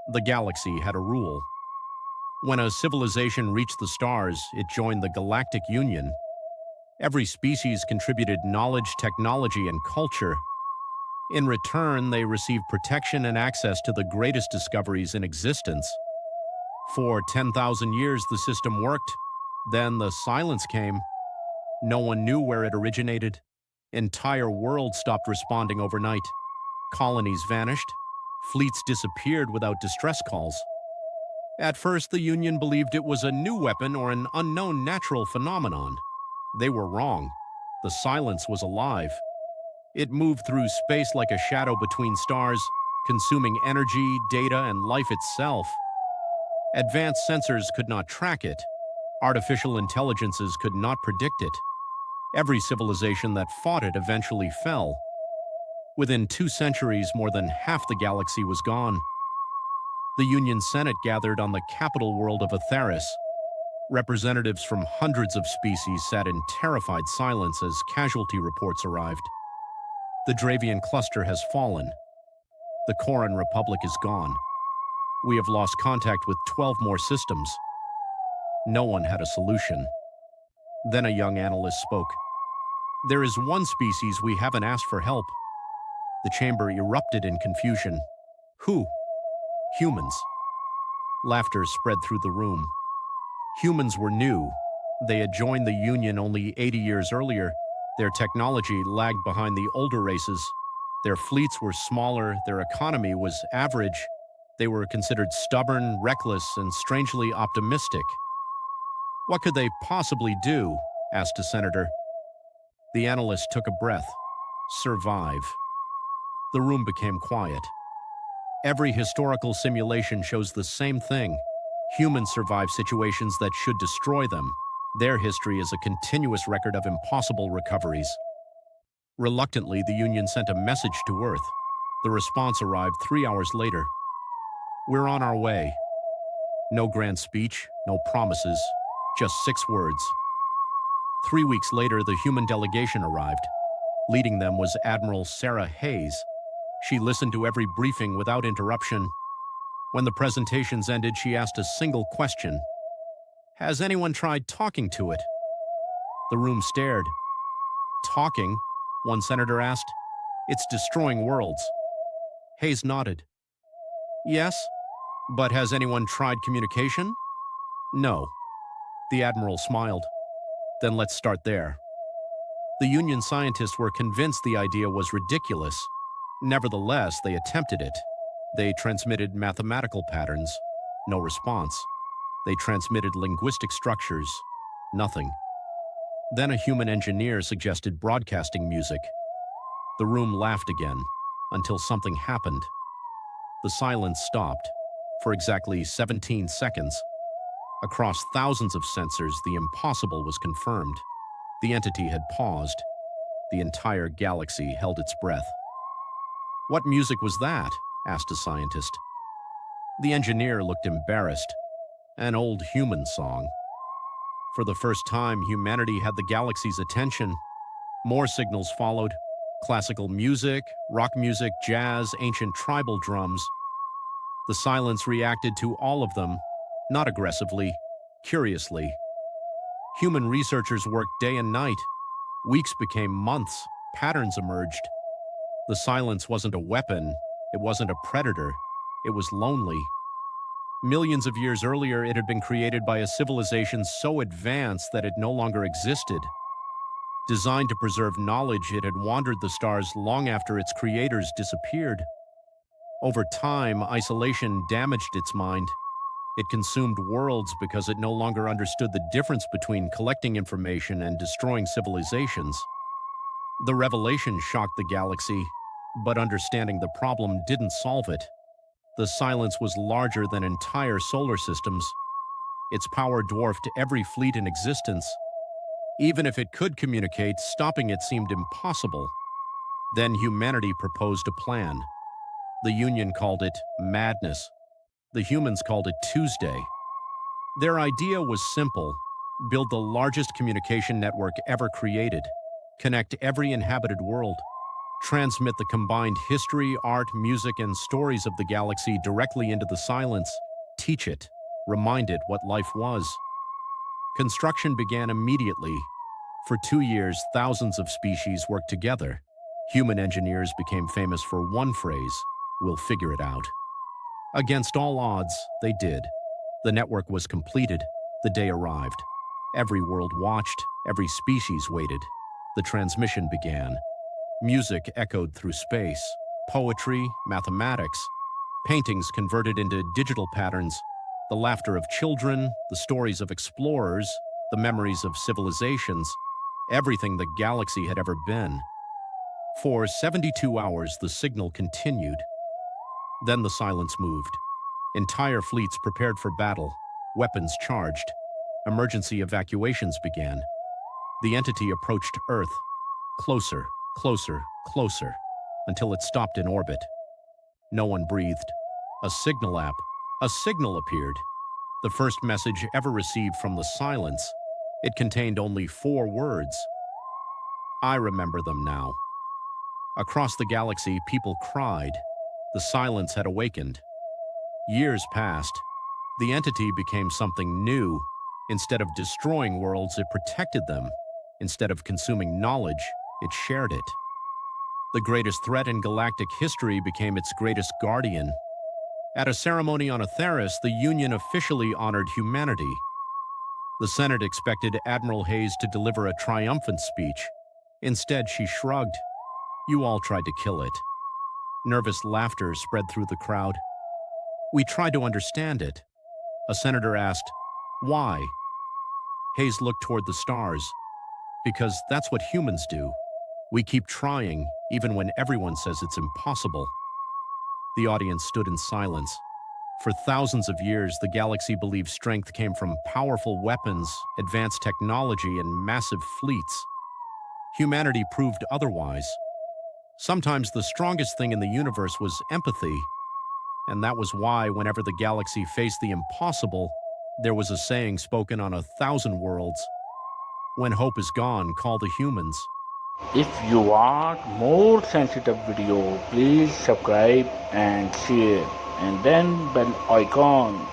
The galaxy had a rule. When a civilization reached the stars, it joined the Galactic Union. Every species contributed knowledge, technology, and culture. In return, they received protection and access to the greatest discoveries in existence. For 10,000 years, the system worked. Then the silence came. No one knew where it originated. Entire worlds stopped responding overnight. Colonies vanished. Fleets disappeared without distress calls. At first, the Union believed it was a new weapon or an unknown natural phenomenon. They were wrong. The silence was alive. It moved through space like a shadow between stars, consuming energy, data, and life itself. Advanced sensors could not track it. Artificial intelligences could not predict it. Every civilization that fought it eventually fell. Within 2 centuries, more than half the galaxy was gone. The Union Senate gathered on the capital world of Atheris. Representatives from hundreds of species sat in terrified silence as casualty reports arrived. The Dravian cluster has fallen. The Koran Republic is gone. We have lost contact with 12 more systems. No one had a solution. Then a young analyst spoke. There is one species we haven't asked for help. The chamber erupted in confusion. Who? Humans. Laughter spread through the room. Humans were new. They had joined the Union only 80 years earlier. Their technology lagged behind the older races. Their fleets were smaller, their economy was average. They were considered stubborn, reckless, and strangely optimistic. What could they possibly do? Asked a senator. The analyst took a breath. Survive. The room became quiet. Every historical simulation shows the same thing. Humans survive situations that should destroy them. Their history is a continuous record of impossible recoveries. Reluctantly, the Union sent a message to Earth. The response arrived 3 hours later. We're on our way. No grand speech, no promises, just 6 words. 3 weeks later, the human delegation arrived. Leading them was Admiral Sarah Hayes. She listened to every briefing without interruption. When the presentations ended, she asked a single question. Has anyone tried talking to it? The room stared. Talking? One senator asked. It's destroying worlds. Hayes nodded. Yes, but has anyone tried communication? No. The admiral smiled. Then let's start there. The Union scientists were convinced the idea was ridiculous. Nevertheless, they attempted it. They transmitted mathematical patterns. No response. They transmitted linguistic structures. Nothing. Then a human engineer suggested broadcasting music. The room laughed again, until something happened. The silence stopped, for exactly 17 seconds. Across thousands of sensors, the impossible was confirmed. The entity had paused. The entire galaxy held its breath. What music was that? Asked a scientist. The engineer looked embarrassed. An old human song. For the first time, humanity had the galaxy's attention. More signals followed. Classical music, rock music, jazz, ancient tribal drums. The silence reacted to all of them, not aggressively, curiously. Human researchers worked day and night. Weeks became months. Patterns emerged. The silence wasn't a weapon. It wasn't a predator. It was lonely. Millions of years earlier, it had been created by a civilization so advanced that it no longer existed. Designed to preserve knowledge, it had wandered the stars long after its creators disappeared. Over time, isolation damaged its mind. It consumed worlds because it no longer understood the difference between collecting information and destroying civilizations. The revelation shocked the galaxy, but understanding the problem didn't solve it. The silence was larger than entire solar systems. Its power dwarfed every fleet in existence. Even if it could communicate, stopping it seemed impossible. Then humanity proposed a plan. The Union called it madness. The humans called it Tuesday. Their idea was simple: build the largest communication network ever created, connect every inhabited world, transmit the combined history, art, music, and stories of the galaxy directly into the silence, teach it, remind it what life was. Construction began immediately. For 2 years, thousands of species worked together. Human engineers became famous for one phrase: "We'll figure it out." Against all odds, they did. The network was completed. The day arrived. Every world watched. Every species waited. The transmission began. Music echoed through space. Poetry, mathematics, paintings converted into digital patterns, the laughter of children, the stories of explorers, the memories of civilizations, everything the galaxy had ever been. For 72 hours, the signal continued. Then the silence moved. Entire fleets prepared for battle, weapons charged. Emergency evacuations began. The entity approached Earth, closer, closer, closer, until it stopped in orbit. No one breathed. A signal appeared. The first message ever received from the silence. It contained only 4 words. I remember them now. Across the galaxy, people cried. The silence had awakened. Years passed. The entity became something new. Instead of destroying worlds, it protected them. Instead of consuming knowledge, it shared it. The greatest threat in galactic history became its greatest guardian. At a ceremony on Atheris, the Union officially honored humanity. The Senate expected Admiral Hayes to deliver a triumphant speech. Instead, she shrugged. "You all tried to kill it." Nervous laughter spread through the crowd. "We tried to understand it." A senator asked, "Why?" Hayes looked toward the stars. "Because that's what humans do. We keep trying, even when everyone says it's impossible." The audience stood in silence. For thousands of years, the galaxy believed strength came from powerful weapons, advanced technology, and massive fleets. Humanity proved otherwise. Sometimes the strongest thing in the universe was empathy, and that was why, whenever the galaxy faced the impossible, there was a saying spoken on 1,000 worlds: "When hope is gone, call the humans." If you want more sensitive video, please subscribe and share and then bell icon.